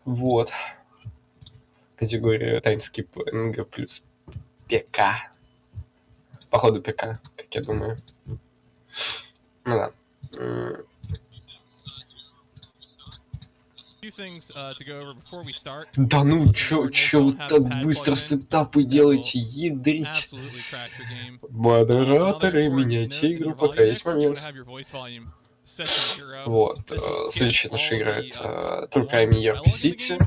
Вот. Категория таймскип НГ плюс ПК. Походу ПК, как я думаю. Ну да. Да ну, чё вы так быстро сетапы делаете, ядрить? Модераторы, меняйте игру, пока есть момент. Вот. Следующая наша игра — это True Crime New York City,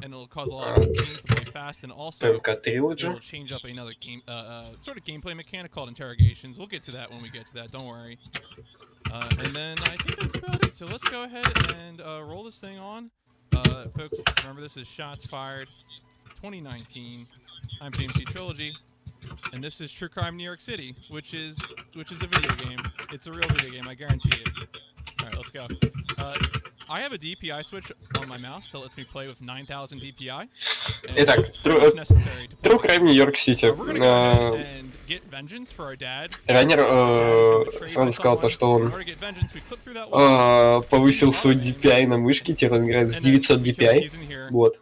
ПМК Trilogy. And then I think that's about it. So let's go ahead and roll this thing on. Folks, remember this is Shots Fired 2019. I'm James G. Trilogy, and this is True Crime New York City, which is a video game. It's a real video game, I guarantee it. All right, let's go. I have a DPI switch on my mouse that lets me play with 9000 DPI. Итак, True Crime New York City. Раннер сразу сказал то, что он повысил свой DPI на мышке, теперь он играет с 900 DPI. Вот.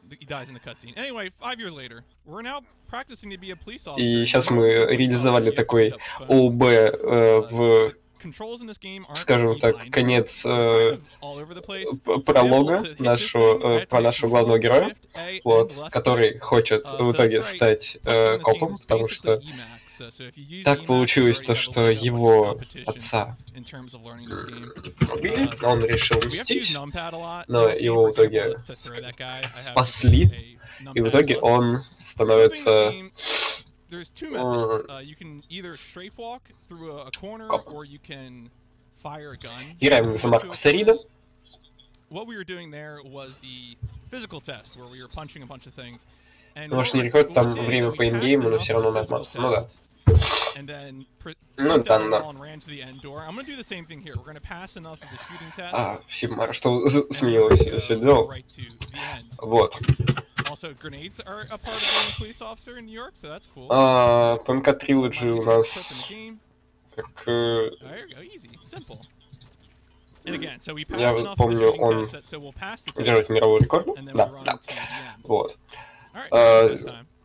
И сейчас мы реализовали такой ОБ в, скажем так, конец пролога про нашего главного героя, вот, который хочет в итоге стать копом, потому что так получилось то, что его отца убили, он решил мстить, но его в итоге спасли, и в итоге он становится копом. Играем за Маркуса Рида. Может, не рекорд, там время по ингейму, но все равно нажмался. Ну да. Ну да. Спасибо, что сменилось все дело. Вот. ПМК Trilogy у нас как... Я помню, он держит мировой рекорд. Да. Вот.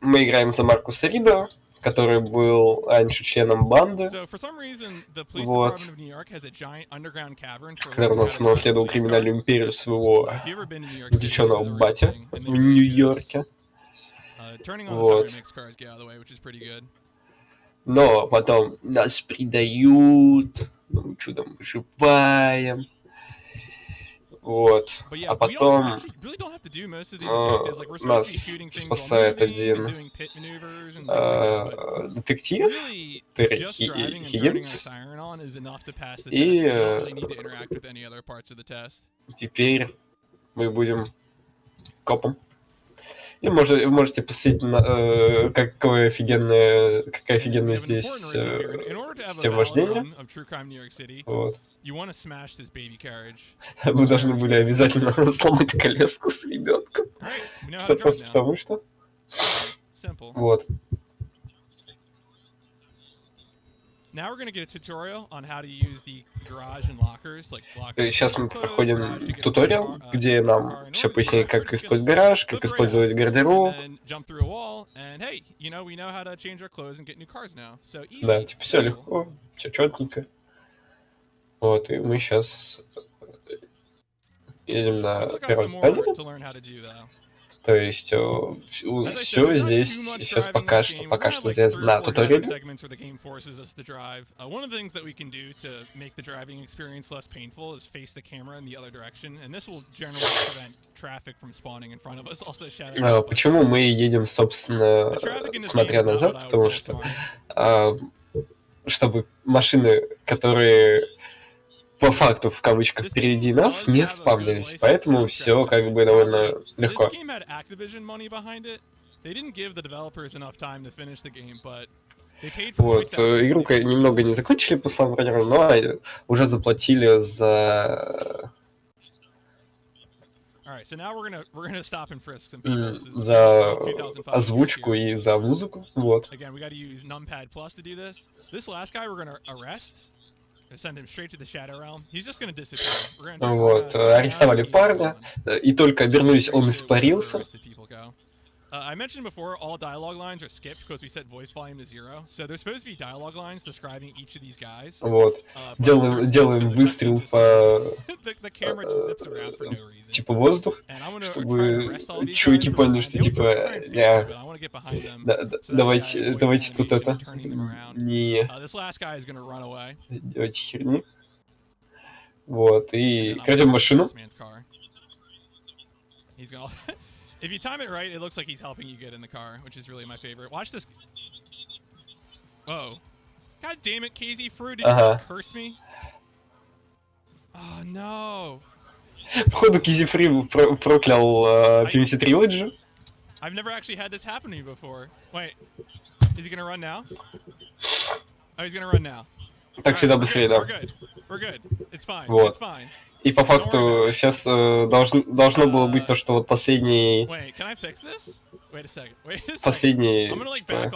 Мы играем за Маркуса Рида, который был раньше членом банды. Вот. Который у нас наследовал криминальную империю своего увлеченного батя в Нью-Йорке. Вот. Но потом нас предают, мы чудом выживаем. Вот. А потом нас спасает один детектив, Терри Хиггинс. И теперь мы будем копом. И можете посмотреть, какая офигенная здесь система вождения. Вот. Мы должны были обязательно сломать коляску с ребенком. Что просто потому что. Вот. Сейчас мы проходим туториал, где нам все поясняет, как использовать гараж, как использовать гардероб. Да, типа все легко, все четненько. Вот, и мы сейчас едем на первое задание. То есть все здесь сейчас пока что здесь на туториале. Почему мы едем, собственно, смотря назад? Потому что чтобы машины, которые по факту, в кавычках, впереди нас, не спавнились, поэтому все как бы довольно легко. Вот, игру немного не закончили, по словам раннеров, но уже заплатили за озвучку и за музыку, вот. Вот, арестовали парня, и только обернулись, он испарился. I mentioned before, all dialogue lines are skipped because we set voice volume to 0. So there's supposed to be dialogue lines describing each of these guys. Вот. Делаем выстрел по типа воздух, чтобы чуваки поняли, что типа давайте тут это не делайте херни. Вот, и крадем машину. If you time it right, it looks like he's helping you get in the car, which is really my favorite. Watch this. Whoa. God damn it, KZ Fruit, did you just curse me? Oh, no. Походу, KZ Fruit проклял PMC Trilogy. I've never actually had this happen to me before. Wait. Is he gonna run now? Oh, he's gonna run now. Так всегда быстрее, да. We're good. It's fine. Вот. It's fine. И по факту сейчас должно было быть то, что вот последний... Последний типа,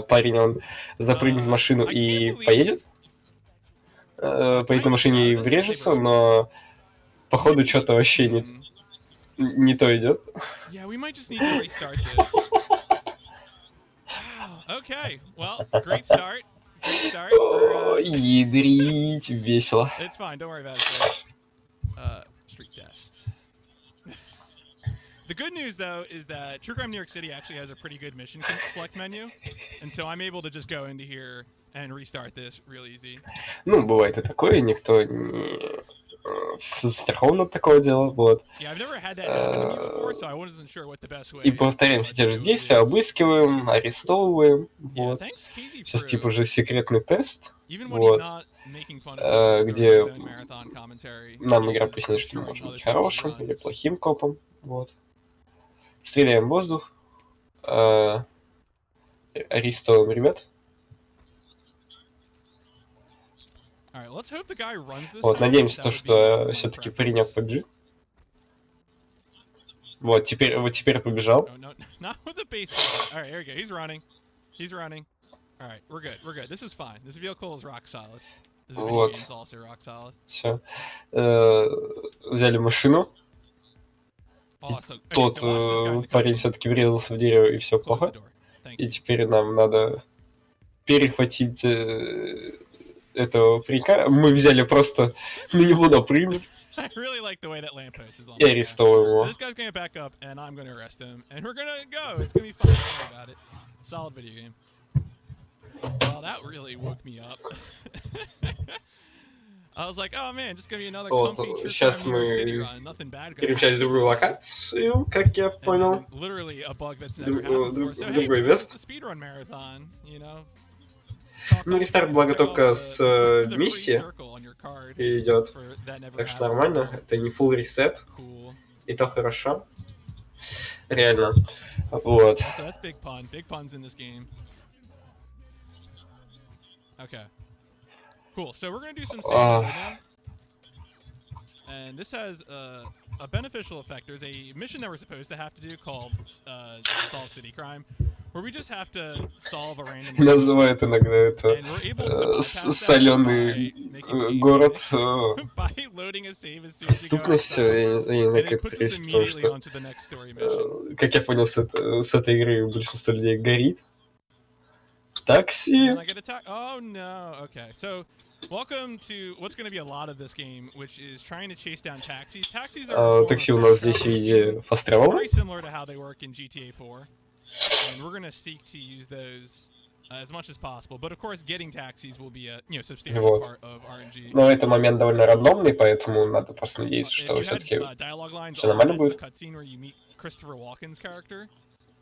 парень, он запрыгнет в машину и поедет. Поедет на машине и врежется, но походу что-то вообще не то идет. Ядрить, весело. Street test. The good news, though, is that True Crime New York City actually has a pretty good mission select menu, and so I'm able to just go into here and restart this real easy. Ну, бывает и такое, никто не застрахован от такого дела, вот. И повторяем все те же действия, обыскиваем, арестовываем, вот. Сейчас типа уже секретный тест, вот, где нам игра пояснит, что мы можем быть хорошим или плохим копом, вот. Стреляем в воздух, арестовываем ребят. Вот, надеемся, то, что все-таки паренек побежит. Вот теперь побежал. Вот. Все. Взяли машину. Тот парень все-таки врезался в дерево, и все плохо. И теперь нам надо перехватить этого паренька. Мы взяли просто на него напрыгнуть. И арестовываем его. Вот, сейчас мы перемещаемся в другую локацию, как я понял. Другой вест. Ну, рестарт, благо, только с миссии идет. Так что нормально. Это не full reset. И то хорошо. Реально. Вот. Cool. So we're going to do some saving right now. And this has a beneficial effect. There's a mission that we're supposed to have to do called Solve City Crime, where we just have to solve a random... Называют иногда это соленый город преступностью. Я не знаю, как это перевести, потому что, как я понял, с этой игры большинство людей горит. Такси. Oh no. Okay. So, welcome to what's going to be a lot of this game, which is trying to chase down taxis. Taxis are такси у нас здесь в виде фаст-тревела. Very similar to how they work in GTA 4. And we're going to seek to use those as much as possible. But of course, getting taxis will be a, substantial part of RNG. Но это момент довольно рандомный, поэтому надо просто надеяться, что все-таки все нормально будет.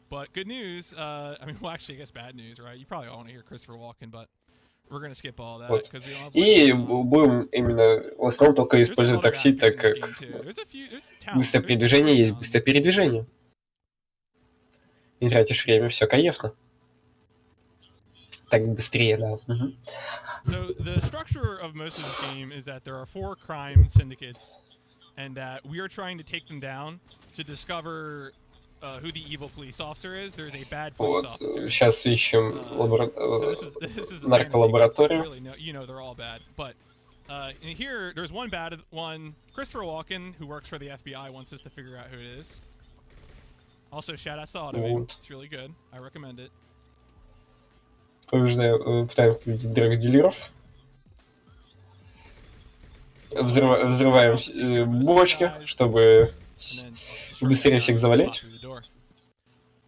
But good news, I mean, well, actually, I guess bad news, right? You probably all want to hear Christopher Walken, but we're going to skip all that. Вот. И будем именно в основном только использовать такси, так как быстрое передвижение есть быстрое передвижение. Не тратишь время, все кайфно. Так быстрее, да. So the structure of most of this game is that there are 4 crime syndicates, and that we are trying to take them down to discover who the evil police officer is. There's a bad police Вот, officer. сейчас ищем This is нарколабораторию. really, no, you know, they're all bad. But in here, there's one bad one. Christopher Walken, who works for the FBI, wants us to figure out who it is. Also, shout outs to Auto. It's really good. I recommend it. Пытаем победить драг-дилеров. Взрываем бочки, чтобы быстрее всех завалять.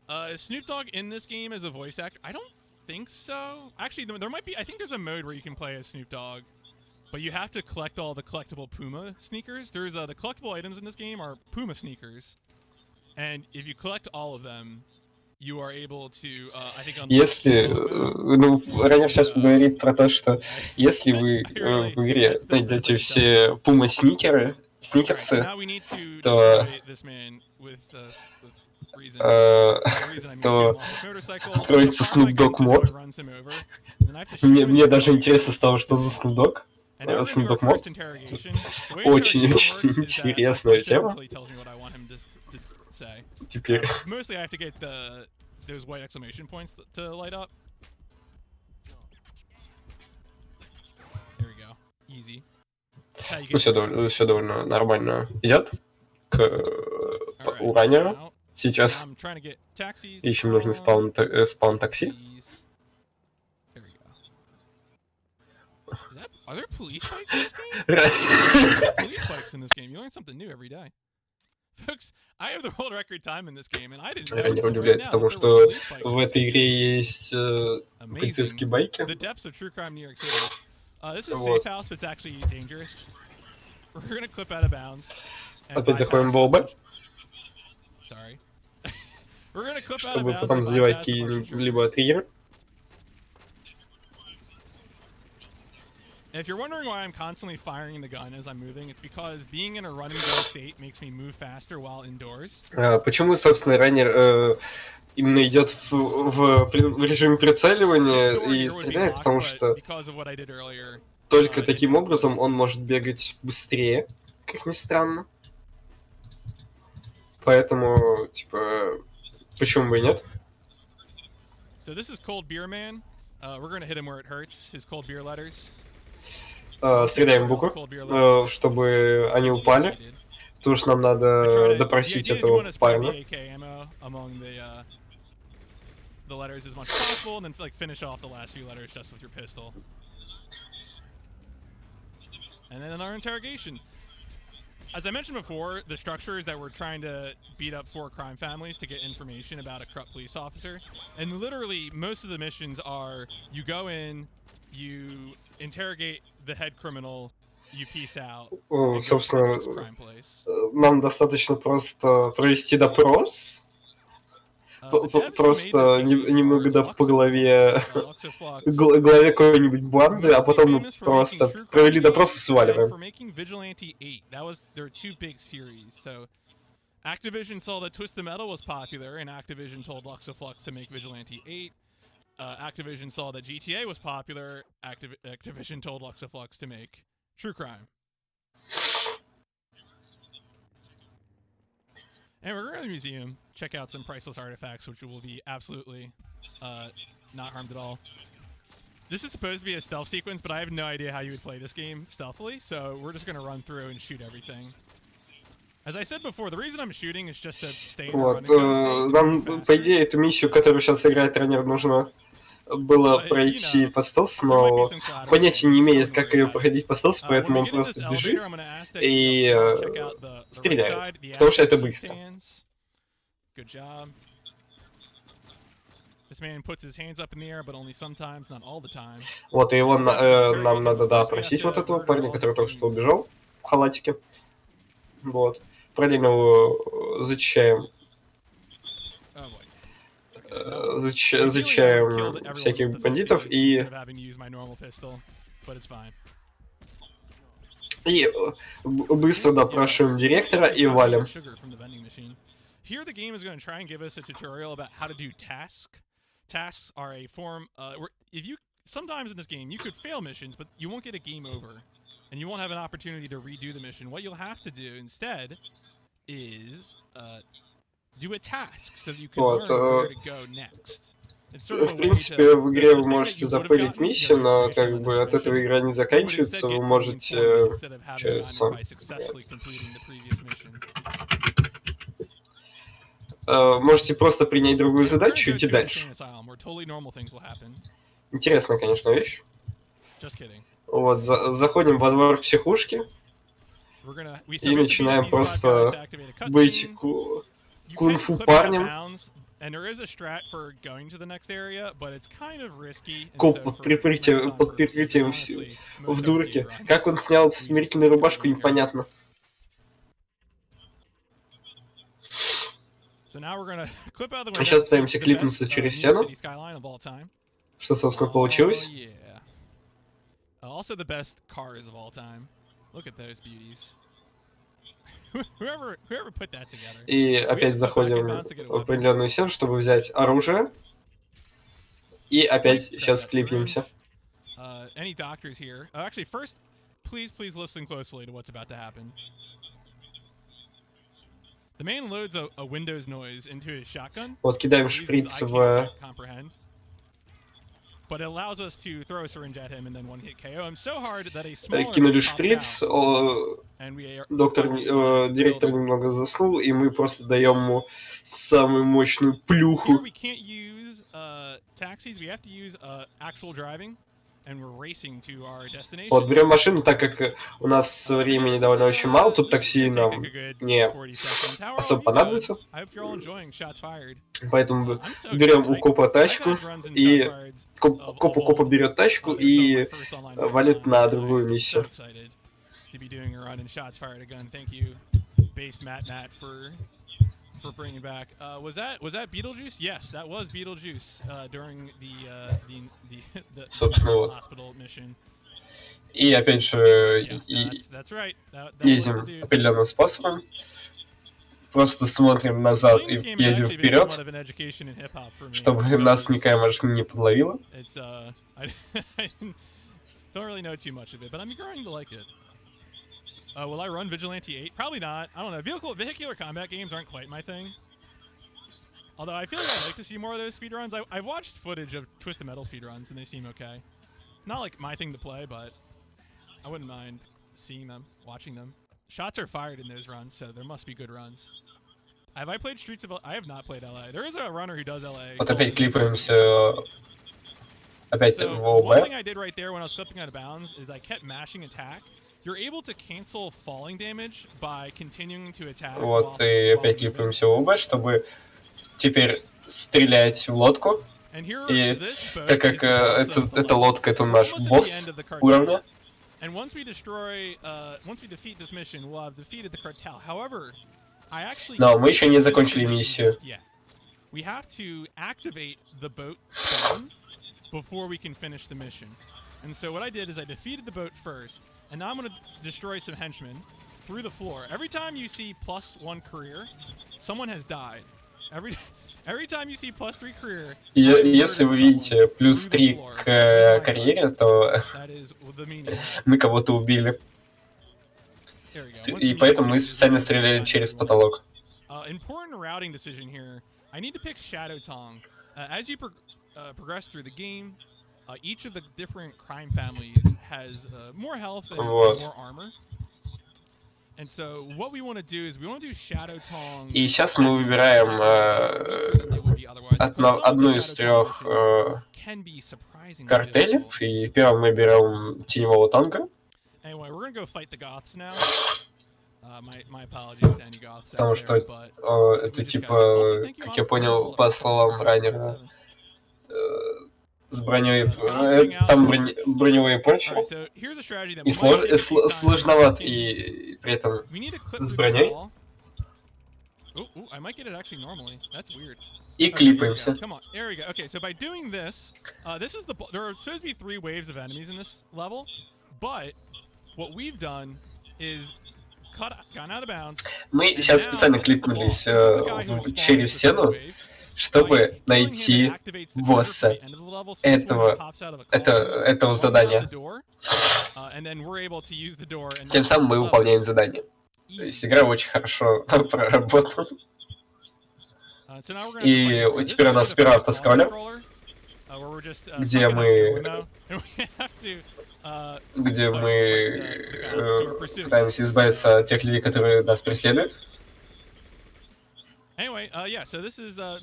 Is Snoop Dogg in this game as a voice actor? I don't think so. Actually, there might be. I think there's a mode where you can play as Snoop Dogg, but you have to collect all the collectible Puma sneakers. There's the collectible items in this game are Puma sneakers, and if you collect all of them, you are able to, I think, если, ну, Ранер сейчас говорит про то, что если вы в игре найдете все Puma сникерсы, то откроется Snoop Dogg мод. Мне даже интересно стало, что за Snoop Dogg. Snoop Dogg мод. Очень-очень интересная тема. Теперь. Mostly I have to get those white exclamation points to light up. There we go. Easy. Ну, все довольно нормально идет к уранию. Сейчас ищем нужный спаун такси. Are there police bikes in this game? Police bikes in this game. You learn something new every day. Folks, I have the world record time in this game, and I didn't know. Ранер удивляется тому, что в этой игре есть полицейские байки. The depths of true crime New York City. This is safe house, but it's actually dangerous. We're gonna clip out of bounds. Опять заходим в ОБ. Sorry. We're gonna clip out of Чтобы bounds. потом заливать какие-либо триггеры. If you're wondering why I'm constantly firing the gun as I'm moving, it's because being in a run and go state makes me move faster while indoors. Почему, собственно, Ранер именно идет в режиме прицеливания и стреляет? Потому что только таким образом он может бегать быстрее, как ни странно. Поэтому, типа, почему бы и нет? So this is Cold Beer Man. We're gonna hit him where it hurts. His cold beer letters. Стреляем в буквы, чтобы они упали. Потому что нам надо допросить этого парня. The letters as much as possible, and then like finish off the last few letters just with your pistol. And then in our interrogation. As I mentioned before, the structure is that we're trying to beat up 4 crime families to get information about a corrupt police officer. And literally, most of the missions are you go in, you interrogate the head criminal, you peace out. Собственно, нам достаточно просто провести допрос. Просто немного дав по главе какой-нибудь банды, а потом мы просто провели допрос и сваливаем. Activision saw that Twist the Metal was popular, and Activision told Luxaflux to make Vigilante 8. Activision saw that GTA was popular. Activision told Luxaflux to make True Crime. And we're going to the museum, check out some priceless artifacts, which will be absolutely not harmed at all. This is supposed to be a stealth sequence, but I have no idea how you would play this game stealthily, so we're just going to run through and shoot everything. As I said before, the reason I'm shooting is just to stay in the running gun state. Нам, по идее, эту миссию, которую сейчас играет Ранер, нужно было пройти по стелсу, но понятия не имеет, как ее проходить по стелсу, поэтому он просто бежит и стреляет, потому что это быстро. Вот, и его нам надо, да, опросить вот этого парня, который только что убежал в халатике. Вот. Параллельно его зачищаем. Зачищаем всяких бандитов и быстро допрашиваем директора и валим. Here the game is going to try and give us a tutorial about how to do tasks. Tasks are a form where if you sometimes in this game you could fail missions, but you won't get a game over and you won't have an opportunity to redo the mission. What you'll have to do instead is Вот. В принципе, в игре вы можете зафейлить миссию, но как бы от этого игра не заканчивается, вы можете... Можете просто принять другую задачу и идти дальше. Интересная, конечно, вещь. Вот, заходим во двор психушки и начинаем просто быть кунг-фу парнем. Коп под прикрытием в дурке. Как он снял смирительную рубашку, непонятно. Сейчас пытаемся клипнуться через стену. Что, собственно, получилось. И опять заходим в определенную стену, чтобы взять оружие. И опять сейчас клипнемся. Вот кидаем шприц в... Кинули шприц, директор немного заснул, и мы просто даем ему самую мощную плюху. Вот, берем машину, так как у нас времени довольно очень мало, тут такси нам не особо понадобится. Поэтому берем у копа тачку, и копа берет тачку и валит на другую миссию. For bringing back. Was that Beetlejuice? Yes, that was Beetlejuice during the hospital mission. И опять же едем определенным способом. Просто смотрим назад и едем вперед, чтобы нас никакая машина не подловила. Will I run Vigilante 8? Probably not. I don't know. Vehicular combat games aren't quite my thing. Although I feel like I'd like to see more of those speedruns. I've watched footage of Twisted Metal speedruns, and they seem okay. Not like my thing to play, but I wouldn't mind seeing them, watching them. Shots are fired in those runs, so there must be good runs. Have I played Streets of LA? I have not played LA. There is a runner who does LA. Вот опять клипаемся. Опять в ОБ. One thing I did right there when I was clipping out of bounds is I kept mashing attack. You're able to cancel falling damage by continuing to attack. Вот, и опять клипаемся в ОБ, чтобы теперь стрелять в лодку. И так как эта лодка, это наш босс уровня. Но мы еще не закончили миссию. And now I'm going to destroy some henchmen through the floor. Every time you see +1 career, someone has died. Every time you see +3 career... Если вы видите +3 к карьере, то мы кого-то убили. И поэтому мы специально стреляли через потолок. Important routing decision here. I need to pick Shadow Tongue. As you progress through the game, each of the different crime families has more health and more armor. And so what we want to do is we want to do Shadow Tongue. И сейчас мы выбираем одну из трех картелей. И первым мы берем теневого танка. Anyway, we're gonna go fight the Goths now. My apologies to any Goths. Потому что это типа, как я понял, по словам раннера, с броней, сам броневые и прочее. И сложноват, и при этом с броней. И клипаемся. Мы сейчас специально клипнулись через стену, чтобы найти босса этого задания. Тем самым мы выполняем задание. То есть игра очень хорошо проработана. И теперь у нас первый автоскроллер, где мы пытаемся избавиться от тех людей, которые нас преследуют. Anyway, yeah, so this is for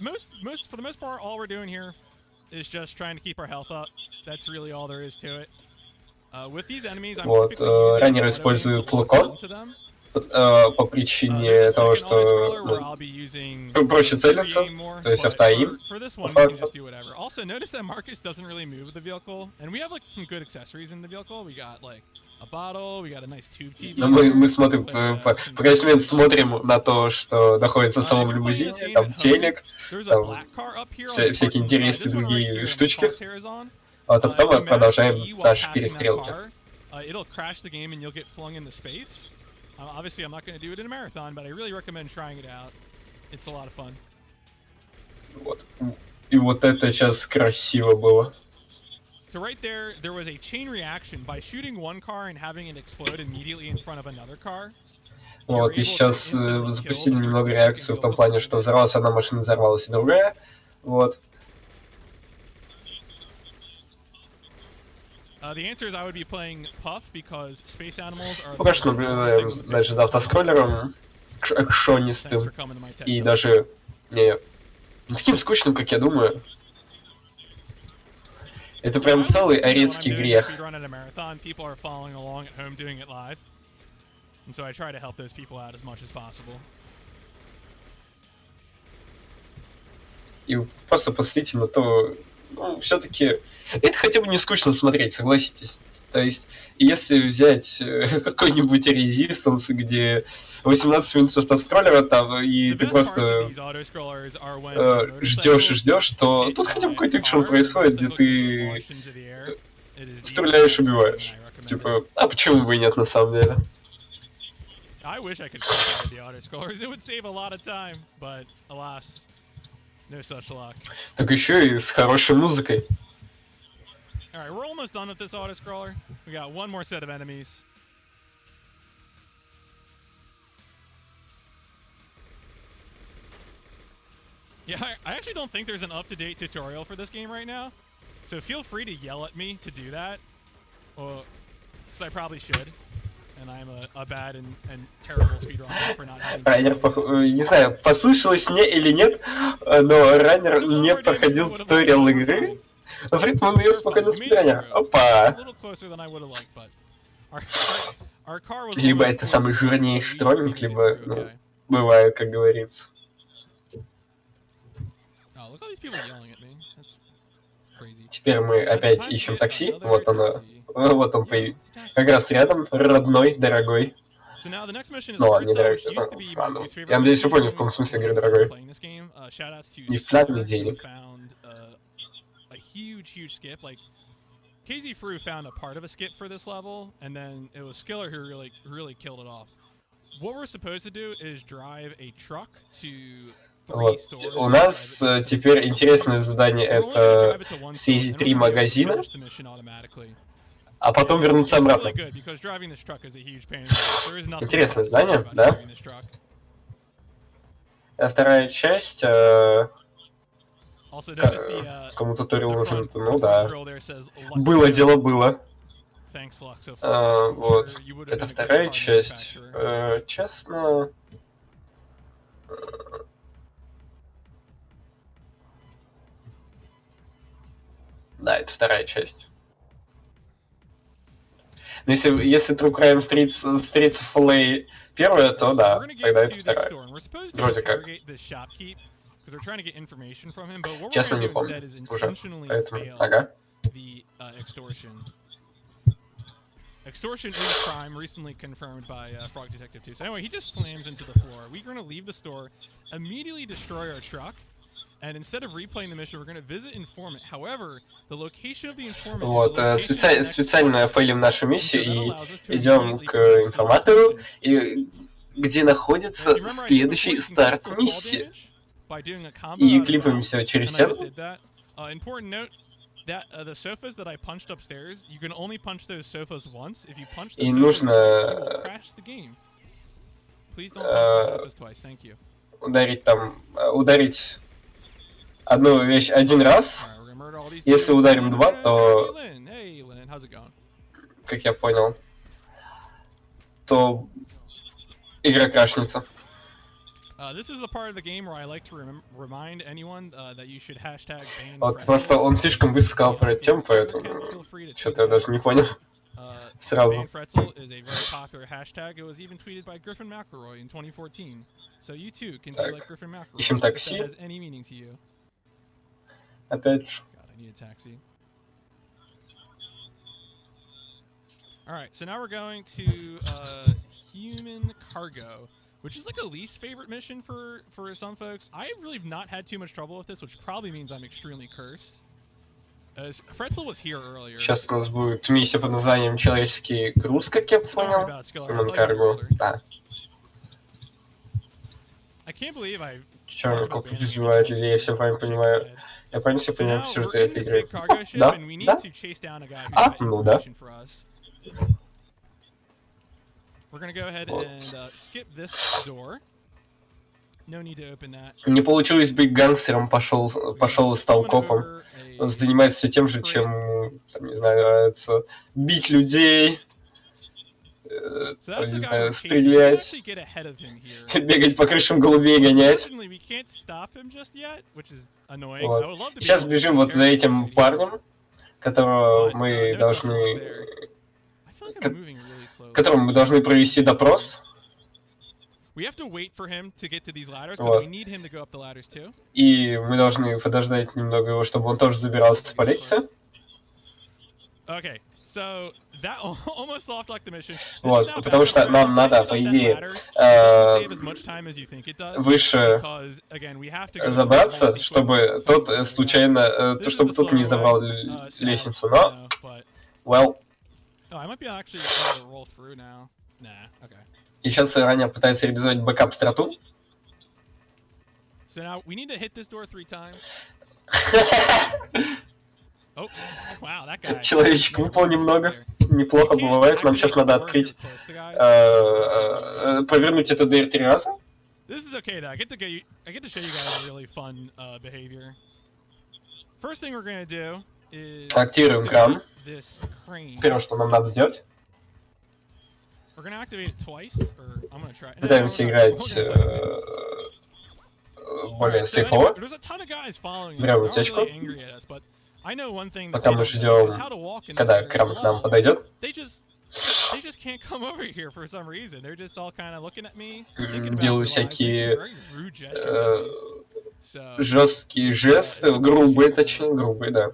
the most part, all we're doing here is just trying to keep our health up. That's really all there is to it. With these enemies, I'm раннеры используют лукон по причине того, что проще целиться, то есть автоим. Also, notice that Marcus doesn't really move with the vehicle, and we have like some good accessories in the vehicle. We got like a bottle, we got a nice tube TV. Мы смотрим, по крайней мере, смотрим на то, что находится в самом лимузине, там телек, там всякие интересные другие штучки. А потом продолжаем наши перестрелки. It'll crash the game and you'll get flung into space. Obviously, I'm not going to do it in a marathon, but I really recommend trying it out. It's a lot of fun. Вот. И вот это сейчас красиво было. So right there was a chain reaction by shooting one car and having it explode immediately in front of another car. Вот, и сейчас запустили немного реакцию в том плане, что взорвалась одна машина, взорвалась и другая. Вот. Пока что наблюдаем, значит, за автоскроллером, экшонистым, и даже не таким скучным, как я думаю. Это прям целый арецкий грех. И просто посмотрите на то, ну, все-таки это хотя бы не скучно смотреть, согласитесь. То есть, если взять какой-нибудь резистанс, где 18 минут автоскроллера там, и ты просто ждешь и ждешь, то тут хотя бы какой-то экшен происходит, где ты стреляешь, убиваешь. Типа, а почему бы и нет на самом деле? Так еще и с хорошей музыкой. Alright, we're almost done with this auto-scroller. We got one more set of enemies. Yeah, I actually don't think there's an up-to-date tutorial for this game right now. So feel free to yell at me to do that. Because I probably should. And I'm a bad and terrible speedrunner for not having... Раннер, не знаю, послышалось мне или нет, но раннер не проходил туториал игры. Но при этом он ее спокойно спидранер. Опа! Либо это самый жирнейший троллинг, либо, ну, бывает, как говорится. Теперь мы опять ищем такси. Вот оно. Вот он появился. Как раз рядом. Родной, дорогой. Ну ладно, не дорогой. Я надеюсь, вы поняли, в каком смысле говорю дорогой. Не в плане денег. Huge skip. Like KZ Fru found a part of a skip for this level, and then it was Skiller who really killed it off. What we're supposed to do is drive a truck to three stores. У нас теперь интересное задание — это съездить 3 магазина, а потом вернуться обратно. Интересное задание, да? А вторая часть. Кому туториал нужен? Ну да. Было дело, было. Вот. Это вторая часть. Честно... Да, это вторая часть. Но если True Crime Streets of LA первая, то да, тогда это вторая. Вроде как. Честно, не помню уже, поэтому, ага. Extortion is crime recently confirmed by Frog Detective 2. So anyway, he just slams into the floor. We're going to leave the store, immediately destroy our truck, and instead of replaying the mission, we're going to visit informant. However, the location of the informant. Вот, специально фейлим нашу миссию и идем к информатору, и где находится следующий старт миссии. И клипаемся через стену. И нужно ударить одну вещь один раз. Если ударим два, то, как я понял, то игра крашнется. Вот просто он слишком быстро сказал про эту тему, поэтому что-то я даже не понял сразу. Так, ищем такси. Опять же. Alright, so now we're going to human cargo, which is like a least favorite mission for some folks. I really have not had too much trouble with this, which probably means I'm extremely cursed. Fretzel was here earlier. Сейчас у нас будет миссия под названием «Человеческий груз», как я понял. Human cargo, да. Черный коп избивает людей, я все правильно понимаю. Я правильно все понимаю в сюжете этой игры. Да? Да? Ну да. Не получилось быть гангстером, пошел и стал копом. Он занимается все тем же, чем, там, не знаю, нравится бить людей, не знаю, стрелять, бегать по крышам голубей, гонять. Вот. Сейчас бежим вот за этим парнем, которого мы должны... которому мы должны провести допрос. Вот. И мы должны подождать немного его, чтобы он тоже забирался по лестнице. Вот, потому что нам надо, по идее, выше забраться, чтобы тот случайно, чтобы тот не забрал лестницу, но... Well... И сейчас ранее пытается реализовать бэкап-страту. Человечек выпал немного. Неплохо бывает. Нам сейчас надо открыть... повернуть эту дверь 3 раза. Активируем кран. Первое, что нам надо сделать. Пытаемся играть более сейфово. Берем утечку. Пока мы ждем, когда кран к нам подойдет. Делаю всякие жесткие жесты, грубые, точнее, грубые, да.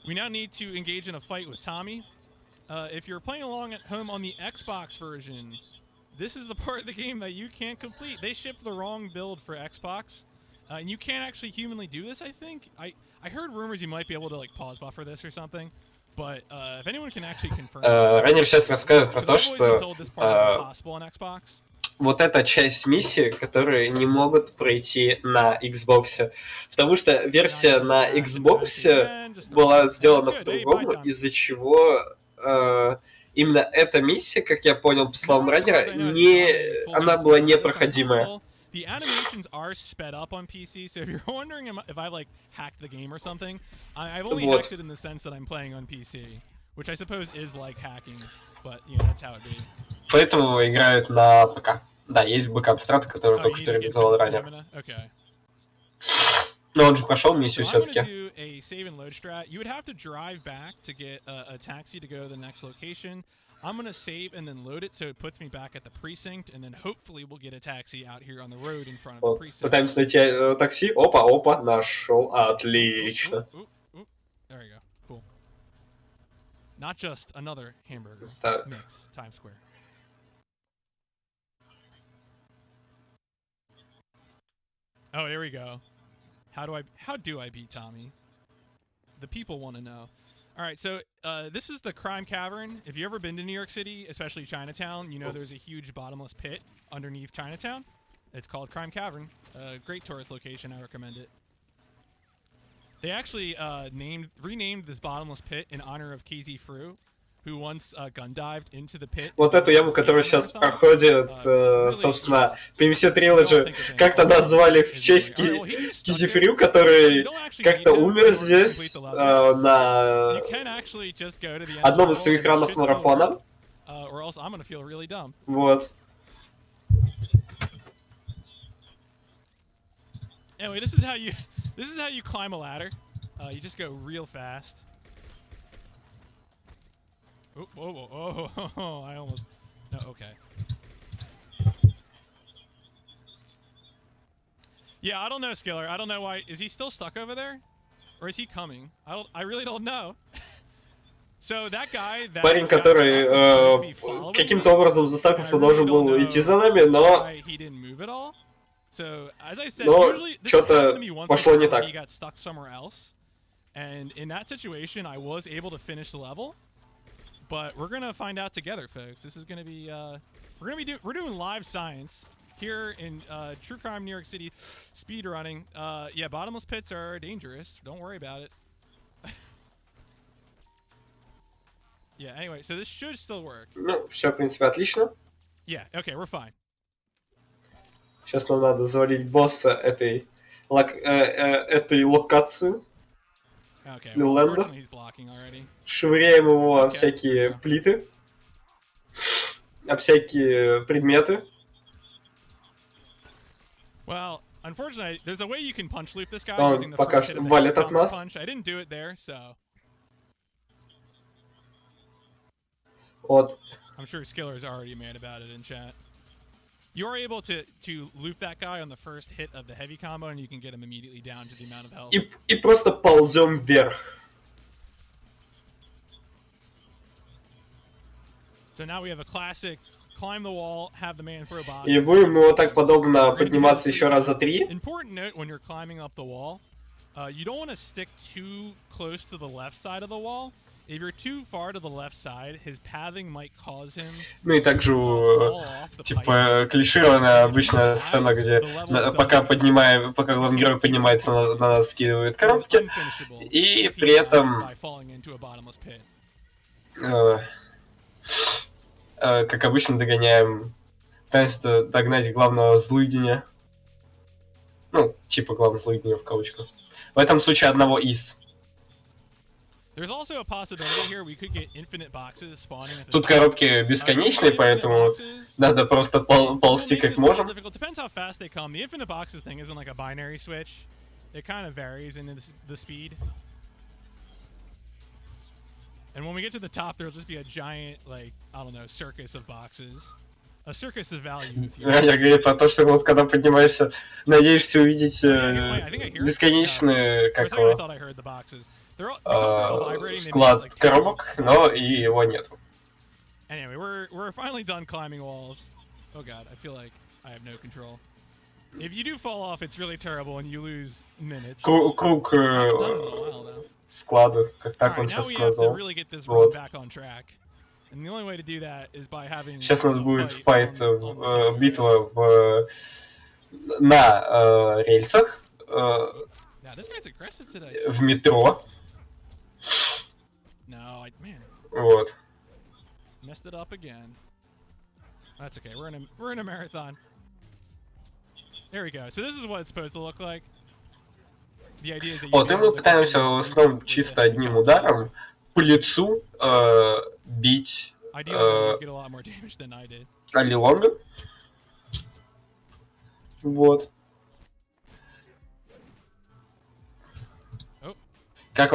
We now need to engage in a fight with Tommy. If you're playing along at home on the Xbox version, this is the part of the game that you can't complete. They shipped the wrong build for Xbox, and you can't actually humanly do this, I think. I heard rumors you might be able to like pause buffer this or something, but if anyone can actually confirm... Ранее сейчас рассказывают про то, что вот эта часть миссии, которые не могут пройти на Xbox. Потому что версия на Xbox была сделана по-другому, из-за чего именно эта миссия, как я понял по словам Радера, она была непроходимая. The animations are sped up on PC, so if you're wondering if I like hacked the game or something, I've only hacked it in the sense that I'm playing on PC, which I suppose is like hacking, but you know, that's how it be. Поэтому играют на ПК. Да, есть бэкап-страт, который только что реализовал Радер. Но он же прошел миссию все-таки. I'm gonna save and then load it so it puts me back at the precinct, and then hopefully we'll get a taxi out here on the road in front of the precinct. Пытаемся найти такси. Опа, нашел. Отлично. There you go. Cool. Not just another hamburger mix, Times Square. Oh, there we go. How do I beat Tommy? The people want to know. All right, so this is the Crime Cavern. If you've ever been to New York City, especially Chinatown, you know there's a huge bottomless pit underneath Chinatown. It's called Crime Cavern. Great tourist location. I recommend it. They actually renamed this bottomless pit in honor of KZ Fru. Вот эту яму, которая сейчас проходит, собственно, PMC Trilogy, как-то назвали в честь Кизифрю, который как-то умер здесь на одном из своих ранов марафона. Вот. Anyway, this is how you climb a ladder. You just go real fast. Oh, whoa, whoa, oh, I almost. No, okay. Yeah, I don't know, Skiller. I don't know why. Is he still stuck over there, or is he coming? I really don't know. So that guy. Парень, который каким-то образом заставился, должен был идти за нами, но. So, as I said, Но usually this что-то пошло не так. He got stuck somewhere else, and in that situation, I was able to finish the level. But we're gonna find out together, folks. This is gonna be we're doing live science here in True Crime New York City speed running. Yeah, bottomless pits are dangerous. Don't worry about it. Yeah. Anyway, so this should still work. Ну, все, в принципе, отлично. Yeah. Okay, we're fine. Сейчас нам надо завалить босса этой локации. Okay, well, unfortunately, he's blocking already. Швыряем его о всякие плиты, о всякие предметы. Well, unfortunately, there's a way you can punch loop this guy Он using the пока first hit of the валит от нас. punch. I didn't do it there, so. Вот. I'm sure Skiller's already mad about it in chat. You are able to loop that guy on the first hit of the heavy combo, and you can get him immediately down to the amount of health. И просто ползем вверх. So now we have a classic climb the wall, have the man throw box. И будем его так подобно подниматься еще раз за 3. Important note when you're climbing up the wall, you don't want to stick too close to the left side of the wall. If you're too far to the left side, his pathing might cause him. Ну и также, типа, клишированная обычная сцена, где пока главный герой поднимается, на нас скидывают коробки, и при этом, как обычно, пытаемся догнать главного злыдня. Ну, типа главного злыдня в кавычках. В этом случае одного из. Тут коробки бесконечные, поэтому надо просто ползти как можем. And when we get to the top, there'll just be a giant, like, I don't know, circus of boxes. A circus of value, if you will. Я говорю про то, что вот когда поднимаешься, надеешься увидеть бесконечные, как его, склад коробок, но и его нету. Anyway, we're finally done climbing walls. Oh god, I feel like I have no control. If you do fall off, it's really terrible and you lose minutes. Круг склада, как так он сейчас сказал. Вот. Сейчас у нас будет файт, битва на рельсах, в метро. Вот. Messed it up again. That's okay. We're in a marathon. There we go. So this is what it's supposed to look like. The idea is that Вот, и мы пытаемся в основном чисто одним ударом по лицу бить Алилонга. Вот. Как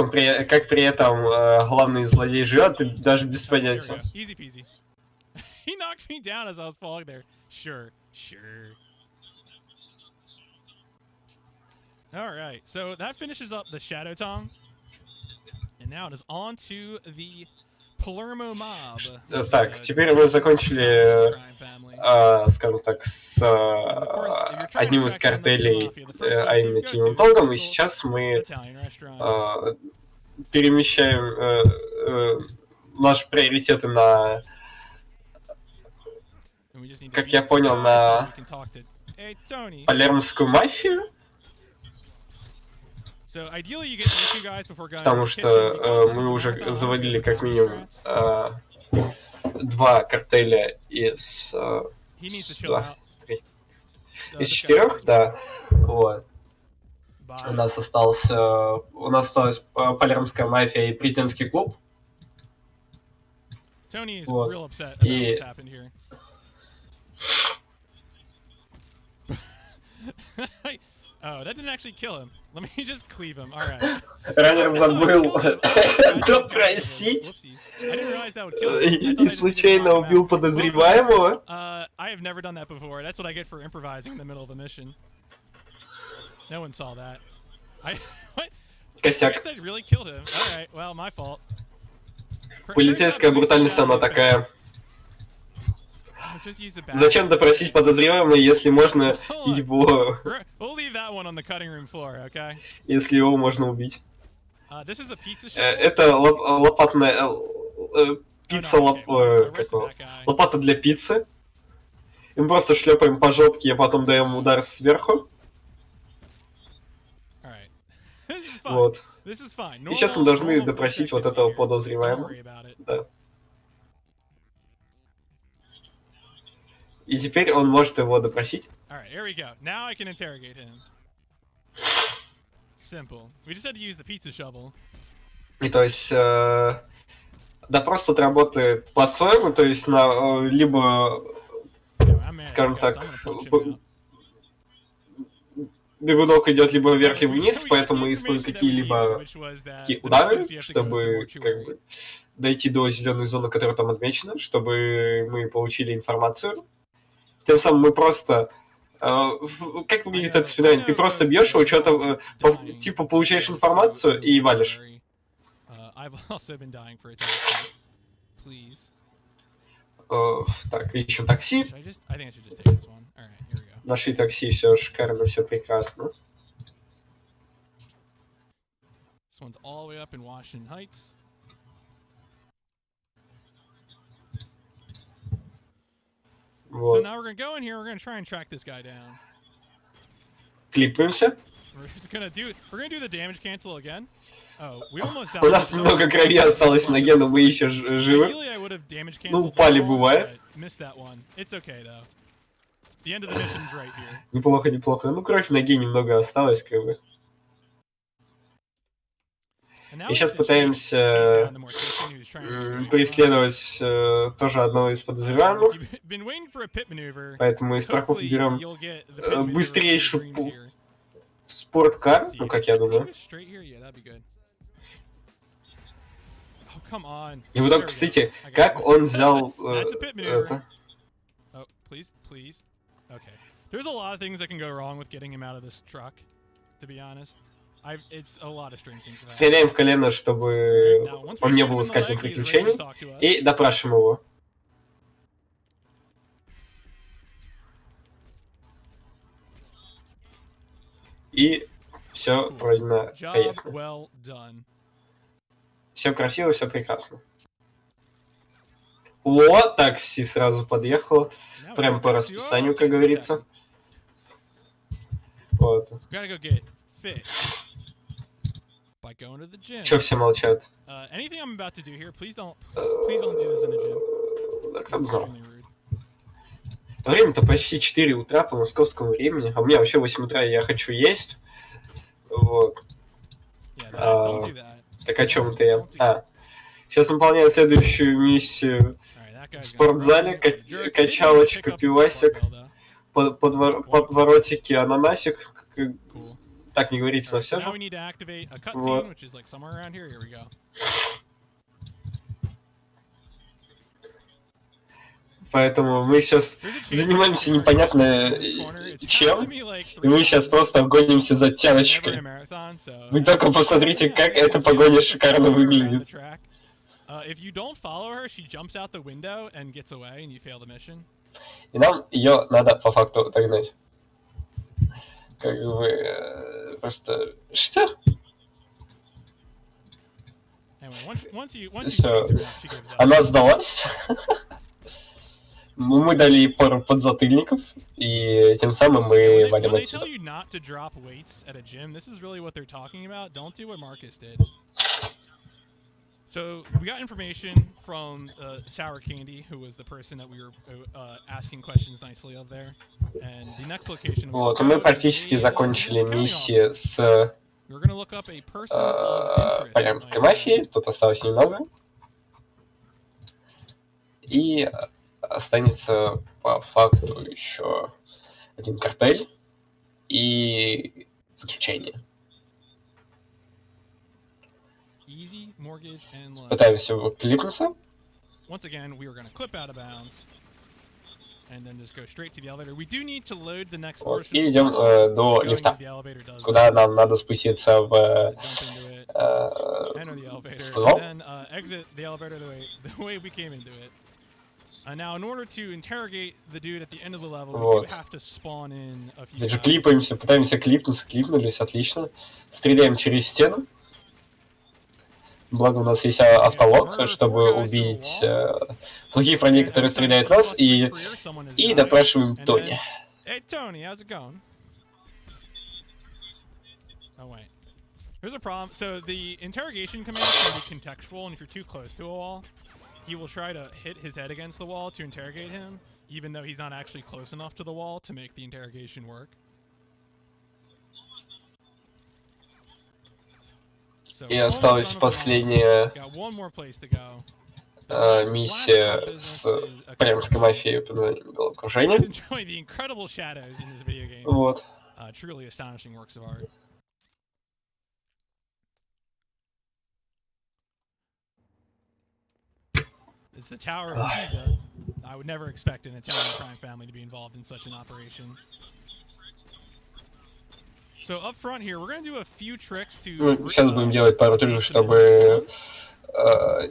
при этом главный злодей живет, даже без понятия. Easy peasy. He knocked me down as I was falling there. Sure. Alright, so that finishes up the Shadow Tongue. And now it is on to the Palermo Mob. Так, теперь мы закончили, скажем так, с одним из картелей, а именно Тимом Толгом, и сейчас мы перемещаем наши приоритеты на, как я понял, на палермскую мафию. Потому что мы уже заводили как минимум 2 картеля из 4, да. Вот. У нас осталась Палермская мафия и президентский клуб. Вот. И... Oh, that didn't actually kill him. Let me just cleave him. All right. Раннер забыл допросить и случайно убил подозреваемого. I have never done that before. That's what I get for improvising in the middle of a mission. No one saw that. What? Косяк. I guess I really killed him. All right. Well, my fault. Полицейская брутальность, она такая. Зачем допросить подозреваемого, если можно его... Если его можно убить. Это лопатная... лопата для пиццы. И мы просто шлепаем по жопке, а потом даем удар сверху. Вот. И сейчас мы должны допросить вот этого подозреваемого. Да. И теперь он может его допросить. И то есть допрос тут работает по-своему, то есть либо, скажем так, бегунок идет либо вверх, либо вниз, поэтому мы используем какие-либо такие удары, чтобы как бы дойти до зеленой зоны, которая там отмечена, чтобы мы получили информацию. Тем самым мы просто... как выглядит это спидранинг? Ты просто бьешь его, что-то типа получаешь информацию и валишь. Так, ищем такси. Нашли такси, все шикарно, все прекрасно. Вот. Клипнемся. У нас немного крови осталось на ноге, но мы еще живы. Ну, упали бывает. Неплохо, неплохо. Ну, кровь в ноге немного осталось, как бы. И сейчас пытаемся преследовать тоже одного из подозреваемых. Поэтому из парков берем быстрейший спорткар, ну, как я думаю. И вы только посмотрите, как он взял это. Стреляем в колено, чтобы он не был искателем приключений. И допрашиваем его. И все пройдено кайфно. Все красиво, все прекрасно. Вот, такси сразу подъехало. Прям по расписанию, как говорится. Вот. Чё все молчат? Да, кто бы знал. Время-то почти 4 утра по московскому времени. А у меня вообще 8 утра, и я хочу есть. Вот. Так о чем-то я... Сейчас выполняю следующую миссию в спортзале. Качалочка, пивасик, подворотики, ананасик. Так не говорится, но все же. Вот. Поэтому мы сейчас занимаемся непонятно чем, и мы сейчас просто гонимся за тяночкой. Вы только посмотрите, как эта погоня шикарно выглядит. И нам ее надо по факту догнать. Как бы просто... Что? Все. Она сдалась? Мы дали пару подзатыльников, и тем самым мы валим отсюда. So we got information from Sour Candy, who was the person that we were asking questions nicely of there. And the next location. Вот, мы практически закончили миссии с Палермской мафией. Тут осталось немного. И останется по факту еще один картель и заключение. Пытаемся кликнуться. Once again, we are going to clip out of bounds and then just go straight to the elevator. We do need to load the next portion. И идем до лифта, куда нам надо спуститься в then exit the elevator the way we came into it. Now, in order to interrogate the dude at the end of the level, we do have to spawn in a few. Даже клипаемся, пытаемся клипнуться, клипнулись, отлично. Стреляем через стену. Благо у нас есть автолог, чтобы убить плохих парней, которые стреляют в нас, и допрашиваем Тони. Hey Tony, how's it going? Oh wait. Here's a problem. So the interrogation command can be contextual, and if you're too close to a wall, he will try to hit his head against the wall to interrogate him, even though he's not actually close enough to the wall to make the interrogation work. И осталась последняя миссия с Палермской мафией под названием «Головокружение». Вот. It's the Tower of Pisa. I would never expect an Italian crime family to be involved in such an operation. So up front here, we're going to do a few tricks to... Сейчас будем делать пару трюков, чтобы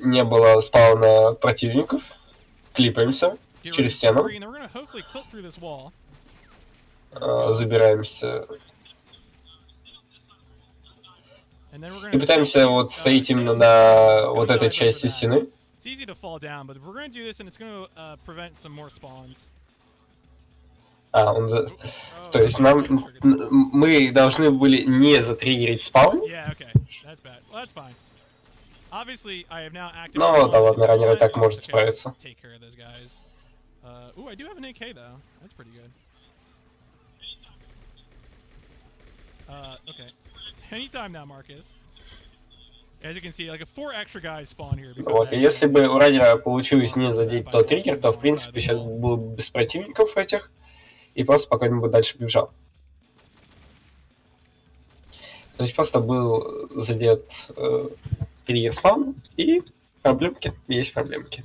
не было спауна противников. Клипаемся через стену. Забираемся. И пытаемся вот стоять именно на вот этой части стены. It's easy to fall down, but we're going to do this and it's going to prevent some more spawns. То есть мы должны были не затриггерить спаун. Но да ладно, раннер и так может справиться. Ooh, I do have an AK though. That's pretty good. Okay. Anytime now, Marcus. As you can see, like 4 extra guys spawn here. Вот, и если бы у раннера получилось не задеть тот триггер, то в принципе сейчас был без противников этих. И просто спокойно бы дальше бежал. То есть просто был задет триггер спауна, и проблемки, есть проблемки.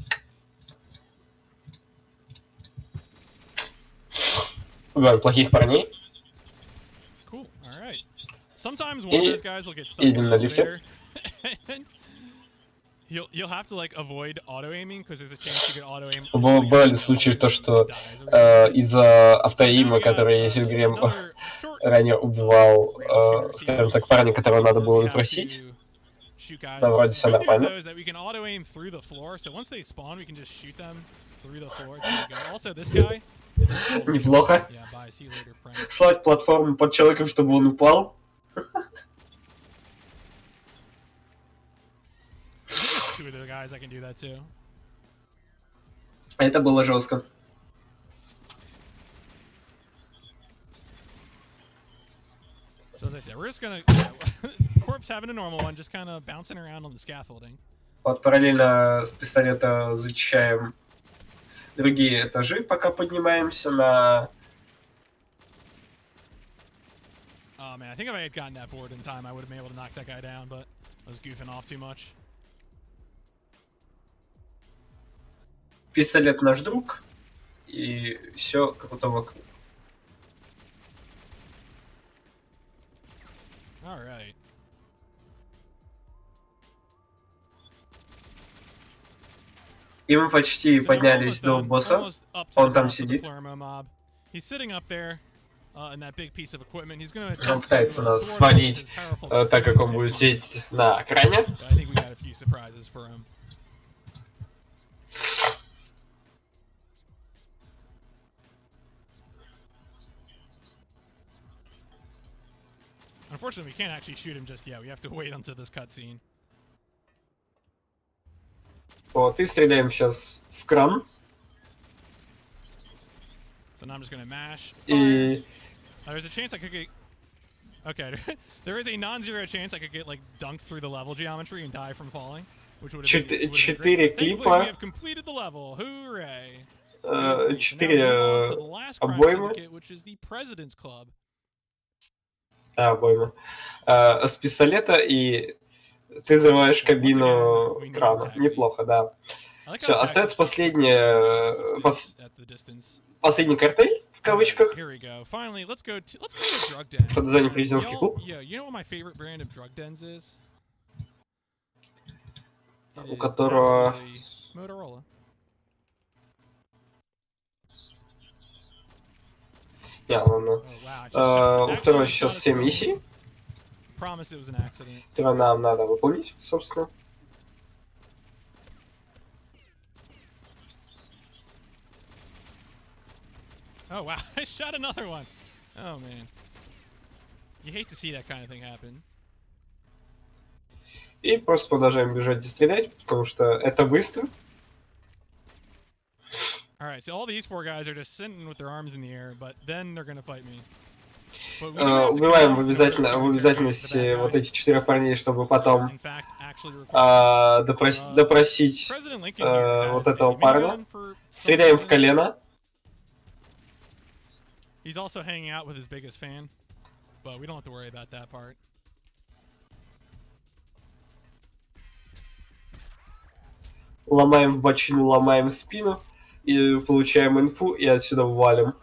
Убиваем плохих парней. И идем на лифте. You'll have to like avoid auto aiming because there's a chance you get auto aim. Бывали случаи то, что из-за автоима, который есть в игре, ранее убивал, скажем так, парня, которого надо было допросить. Да, вроде все нормально. Неплохо. Слать платформу под человеком, чтобы он упал. Это было жестко. So as I said, we're just gonna corpse having a normal one, just kind of bouncing around on the scaffolding. Вот параллельно с пистолета зачищаем другие этажи, пока поднимаемся на. Oh man, I think if I had gotten that board in time, I would have been able to knock that guy down, but I was goofing off too much. Пистолет наш друг, и все круто вокруг. Alright. И мы почти поднялись до босса. Он там сидит. Он пытается нас свалить, так как он будет сидеть на экране. Unfortunately, we can't actually shoot him just yet. We have to wait until this cutscene. Вот, и stреляем сейчас в кран. So now I'm just gonna mash. И... There's a chance I could get... Okay, there is a non-zero chance I could get, like, dunked through the level geometry and die from falling. Which would have been 4 клипа. We have completed the level. Hooray! 4 обоймы. Which is the President's Club. Да, обоймы. С пистолета, и ты взрываешь кабину крана. Неплохо, да. Все, остается последняя... Последний картель, в кавычках. Под названием президентский клуб. У которого... у которого сейчас 7 миссий, которые нам надо выполнить, собственно. Oh wow, I shot another one. Oh man. You hate to see that kind of thing happen. И просто продолжаем бежать и стрелять, потому что это быстро. Alright, so all these 4 guys are just sitting with their arms in the air, but then they're gonna fight me. Убиваем в обязательности вот эти 4 парней, чтобы потом допросить вот этого парня. Стреляем в колено. He's also hanging out with his biggest fan, but we don't have to worry about that part. Ломаем в бочину, ломаем спину, и получаем инфу, и отсюда валим.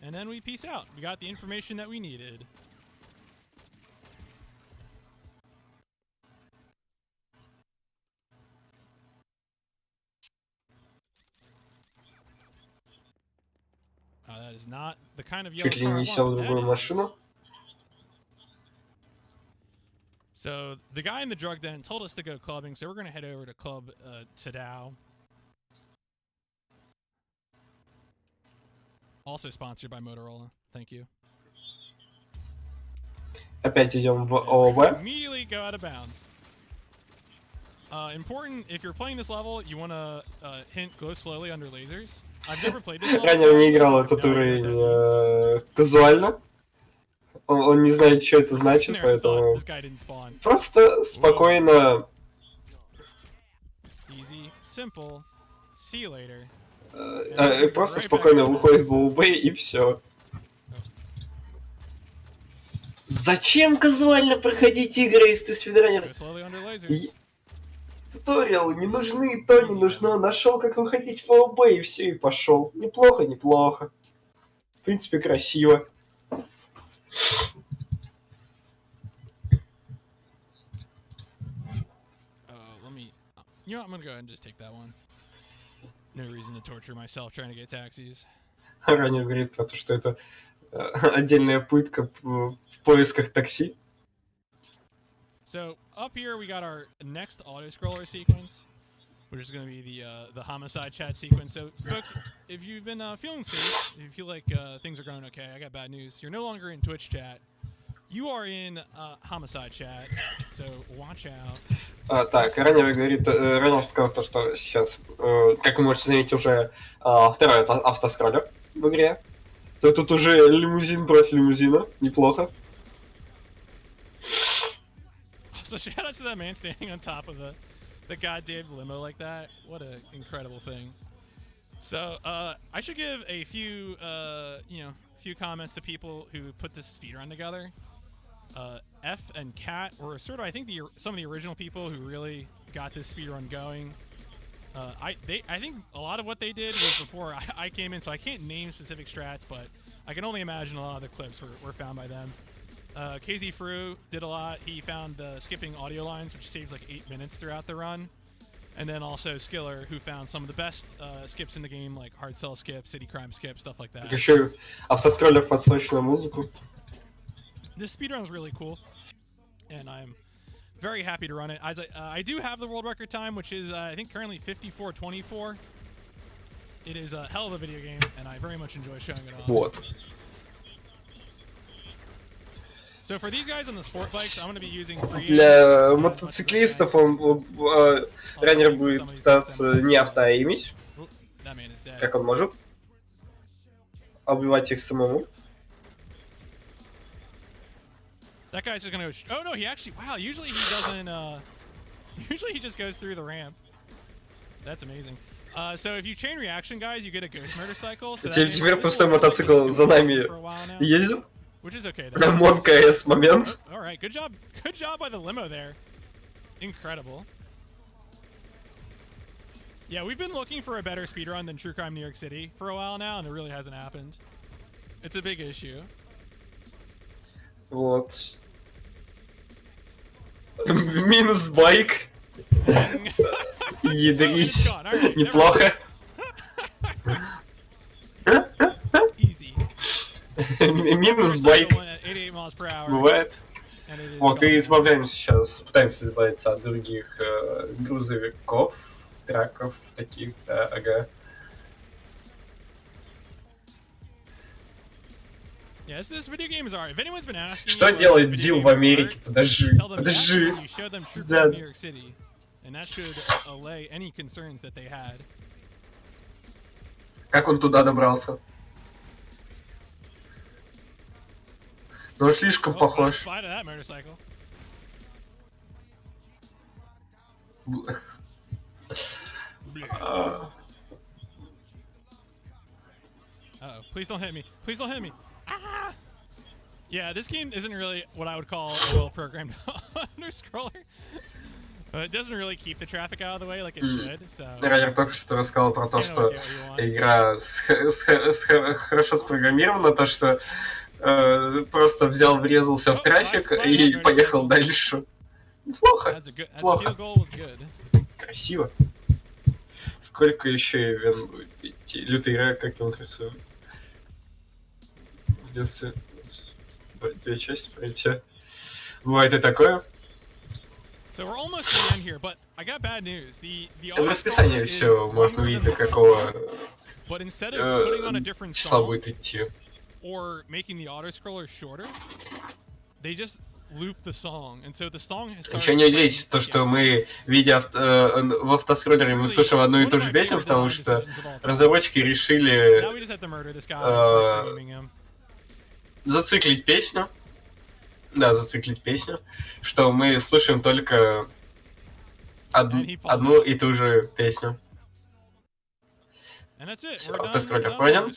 And then we peace out. We got the information that we needed. That is not the kind of yellow Чуть ли не сел в другую машину. So the guy in the drug den told us to go clubbing, so we're going to head over to Club Tadao. Also sponsored by Motorola. Thank you. Опять идем в ООБ. Immediately go out of bounds. Important, if you're playing this level, you want to hint go slowly under lasers. I've never played this level. Ранее не играл этот уровень казуально. Он не знает, что это значит, поэтому просто спокойно. Easy, simple. See you later. Просто спокойно выходит в ООБ и все. Зачем казуально проходить игры, если ты спидранер? Туториал не нужны, то не нужно. Нашел, как выходить в ООБ, и все, и пошел. Неплохо, неплохо. В принципе, красиво. You know what, I'm gonna go ahead and just take that one. No reason to torture myself trying to get taxis. Ранее говорит про то, что это отдельная пытка в поисках такси. So up here we got our next auto-scroller sequence, which is going to be the homicide chat sequence. So folks, if you've been feeling safe, if you feel like things are going okay, I got bad news. You're no longer in Twitch chat. You are in homicide chat, so watch out. Так, ранее сказал то, что сейчас, как вы можете заметить, уже второй автоскроллер в игре. То тут уже лимузин против лимузина, неплохо. So shout out to that man standing on top of the goddamn limo like that. What an incredible thing. So I should give a few few comments to people who put this speedrun together. F and Cat were sort of, I think, some of the original people who really got this speedrun going. I think a lot of what they did was before I came in, so I can't name specific strats, but I can only imagine a lot of the clips were found by them. KZ Fru did a lot. He found the skipping audio lines, which saves like 8 minutes throughout the run. And then also Skiller, who found some of the best skips in the game, like hard sell skip, city crime skip, stuff like that. Еще автоскроллер под сочную музыку. This speedrun is really cool, and I'm very happy to run it. I do have the world record time, which is I think currently 54:24. It is a hell of a video game, and I very much enjoy showing it off. Вот. So for these guys on the sport bikes, I'm going to be using free. Для мотоциклистов раннер будет пытаться не автоэймить, как он может, убивать их самому. That guy's just gonna go. Oh no, he actually. Wow, usually he doesn't. Usually he just goes through the ramp. That's amazing. So if you chain reaction, guys, you get a ghost motorcycle. So теперь пустой мотоцикл за нами ездит. Which is okay. Мон КС момент. All right, good job. Good job by the limo there. Incredible. Yeah, we've been looking for a better speedrun than True Crime New York City for a while now, and it really hasn't happened. It's a big issue. Вот. Минус байк. Ядрить. Неплохо. Easy. Минус байк. Бывает. Вот, и избавляемся сейчас, пытаемся избавиться от других грузовиков, траков таких, да, ага. Что делает Зил в Америке? Подожди. Да. Как он туда добрался? Ну, он слишком похож. Please don't hit me. Please don't hit me. Ah! Yeah, this game isn't really what I would call a well-programmed underscroller. But it doesn't really keep the traffic out of the way like it should, so... Раннер только что рассказал про то, что игра хорошо спрограммирована, то, что просто взял, врезался в трафик и поехал дальше. Плохо. Плохо. Красиво. Сколько еще ивент будет идти? Лютый рэк, как он рисует. В детстве 2 части пройти. Бывает и такое. В расписании все можно увидеть, до какого числа будет идти. Еще не удивитесь, то, что мы, видя в автоскроллере, мы слушаем одну и ту же песню, потому что разработчики решили зациклить песню. Да, зациклить песню, что мы слушаем только одну и ту же песню. Все, автоскроллер пройден.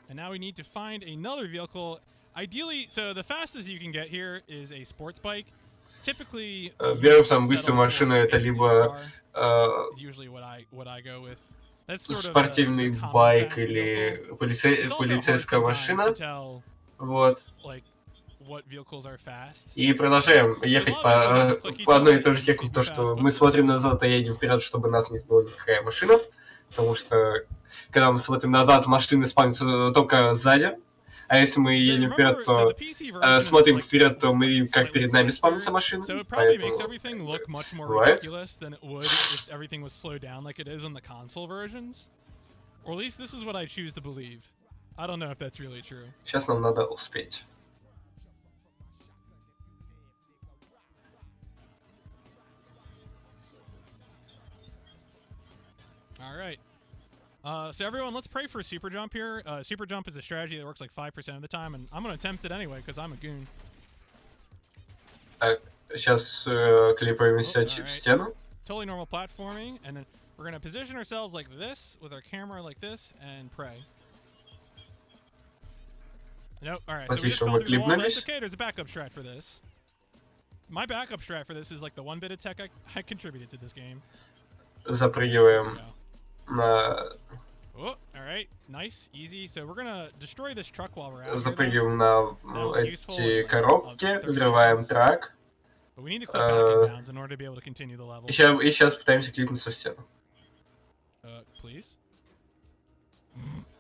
And now we need to find another vehicle. Ideally, so the fastest you can get here is a sports bike. Typically, берем самую быструю машину, это либо спортивный байк или полицейская машина. Вот. И продолжаем ехать по одной и той же технике, то, что мы смотрим назад и едем вперед, чтобы нас не сбила никакая машина. Потому что, когда мы смотрим назад, машины спавнятся только сзади. А если мы едем вперед, то смотрим вперед, то мы как перед нами спавнятся машины. Поэтому бывает. Сейчас нам надо успеть. All right. So everyone, let's pray for a super jump here. Super jump is a strategy that works like 5% of the time, and I'm going to attempt it anyway because I'm a goon. Сейчас клипаемся в стену. Totally normal platforming, and then we're going to position ourselves like this with our camera like this and pray. Nope. All right. Отлично, мы клипнулись. Okay, there's a backup strat for this. My backup strat for this is like the one bit of tech I contributed to this game. Запрыгиваем на... Oh, all right, nice, easy. So we're gonna destroy this truck while we're out. Запрыгиваем на эти коробки, взрываем трак. But we need to clip back inbounds in order to be able to continue the level. И сейчас пытаемся клипнуться в стену. Please.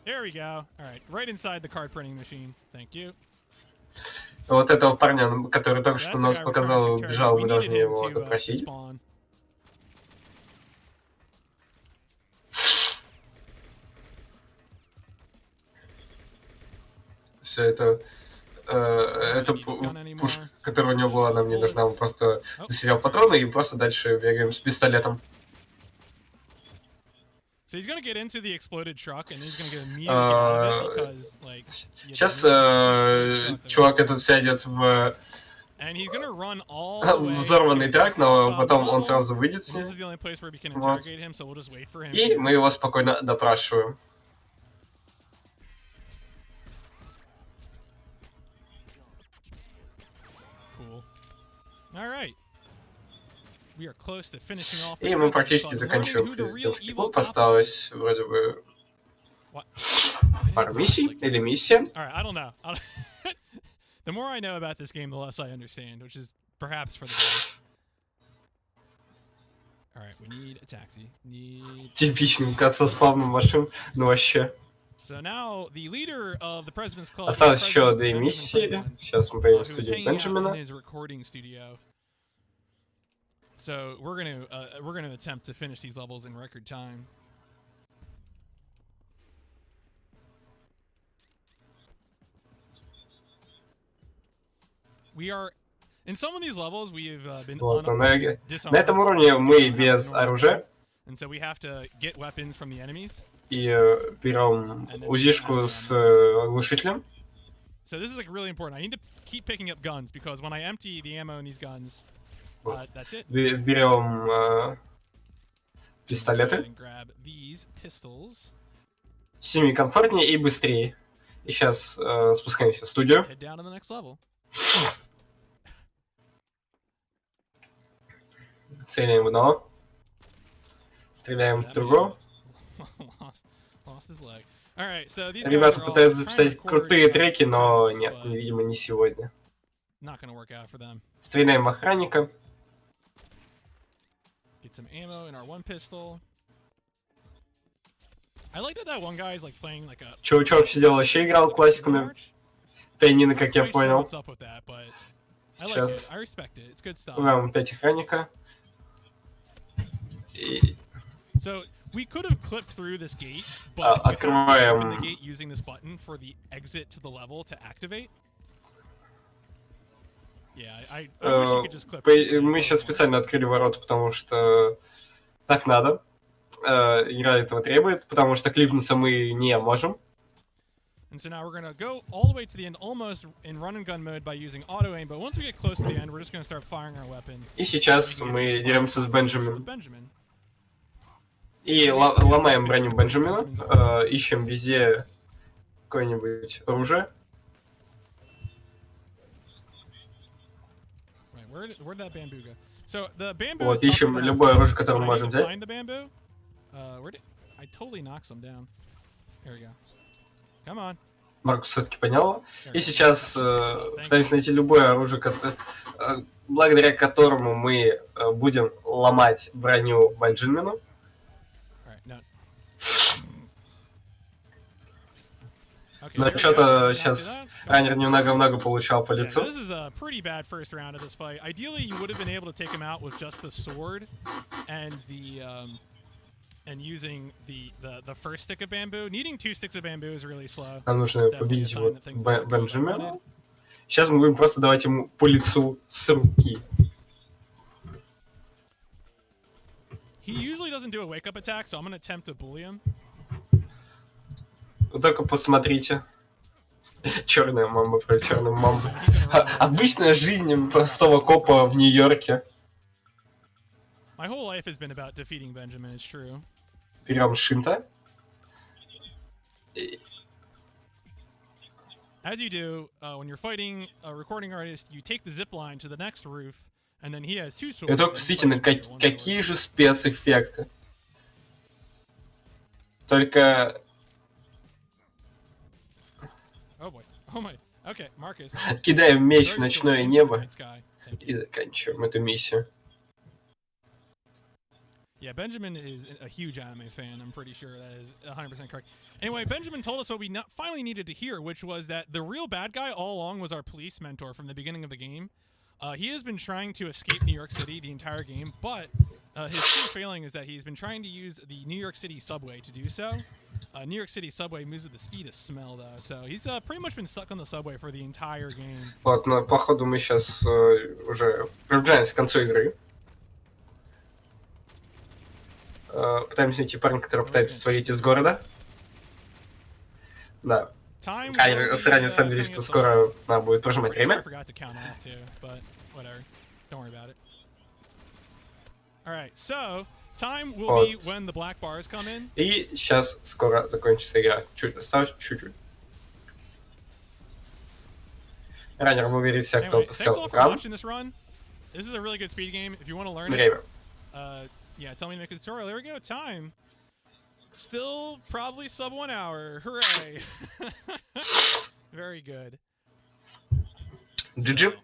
There we go. All right, right inside the card printing machine. Thank you. Вот этого парня, который только что нас показал, убежал, мы должны его допросить. все это... это пушка, которая у него была, нам не нужна. Он просто засерял патроны и просто дальше бегаем с пистолетом. Сейчас чувак этот сядет в взорванный трак, но потом он сразу выйдет с ним. Вот. И мы его спокойно допрашиваем. И мы практически заканчиваем президентский клуб. Осталось вроде бы пару миссий или миссия. The more I know about this game, the less I understand, which is perhaps for the better. Alright, we need a taxi. Типичный кат со спавном машин, ну вообще. So now the leader of the President's Club. Осталось еще 2 миссии. Сейчас мы поедем в студию Бенджамина. So we're gonna attempt to finish these levels in record time. We are in some of these levels we've been вот, на этом уровне мы без оружия. And so we have to get weapons from the enemies. И берем УЗИшку с глушителем. So this is like really important. I need to keep picking up guns because when I empty the ammo in these guns, that's it. Берем пистолеты. С ними комфортнее и быстрее. И сейчас спускаемся в студию. Стреляем в одного. Стреляем в другого. Ребята пытаются записать крутые треки, но нет, видимо, не сегодня. Стреляем в охранника. Чувачок сидел, вообще играл классику на пианино, как я понял. Сейчас убиваем 5 охранника. И... We could have clipped through this gate, but открываем the gate using this button for the exit to the level to activate. Yeah, I wish you could just clip. Мы сейчас специально открыли ворота, потому что так надо. Игра этого требует, потому что клипнуться мы не можем. And so now we're gonna go all the way to the end, almost in run and gun mode by using auto aim. But once we get close to the end, we're just gonna start firing our weapon. И сейчас мы деремся с Бенджамином. И ломаем броню Бенджамина, ищем везде какое-нибудь оружие. Вот, ищем любое оружие, которое мы можем взять. Маркус все-таки понял. И сейчас пытаемся найти любое оружие, благодаря которому мы будем ломать броню Бенджамину. Но что-то сейчас раннер немного получал по лицу. Нам нужно победить вот Бенджамина. Сейчас мы будем просто давать ему по лицу с руки. He usually doesn't do a wake-up attack, so I'm gonna attempt to bully him. Вы только посмотрите. Черная мамба про черную мамбу. Обычная жизнь простого копа в Нью-Йорке. My whole life has been about defeating Benjamin, it's true. Берем Шинта. As you do, when you're fighting a recording artist, you take the zip line to the next roof. And then he has two swords. И только посмотрите, какие же спецэффекты. Только... Кидаем меч в ночное небо и заканчиваем эту миссию. Yeah, Benjamin is a huge anime fan. I'm pretty sure that is 100% correct. Anyway, Benjamin told us what we finally needed to hear, which was that the real bad guy all along was our police mentor from the beginning of the game. He has been trying to escape New York City the entire game, but his key failing is that he's been trying to use the New York City subway to do so. New York City subway moves at the speed of smell, though, so he's pretty much been stuck on the subway for the entire game. Вот, но походу мы сейчас уже приближаемся к концу игры. Пытаемся найти парня, который пытается свалить из города. Да. Ранее на самом деле, что скоро надо будет прожимать время. И сейчас скоро закончится игра. Осталось чуть-чуть. Ранее благодарит всех, кто поставил экран. Время. Yeah, tell me to make a tutorial. There we go. Time. Still probably sub 1 hour. Hooray. Very good. GG.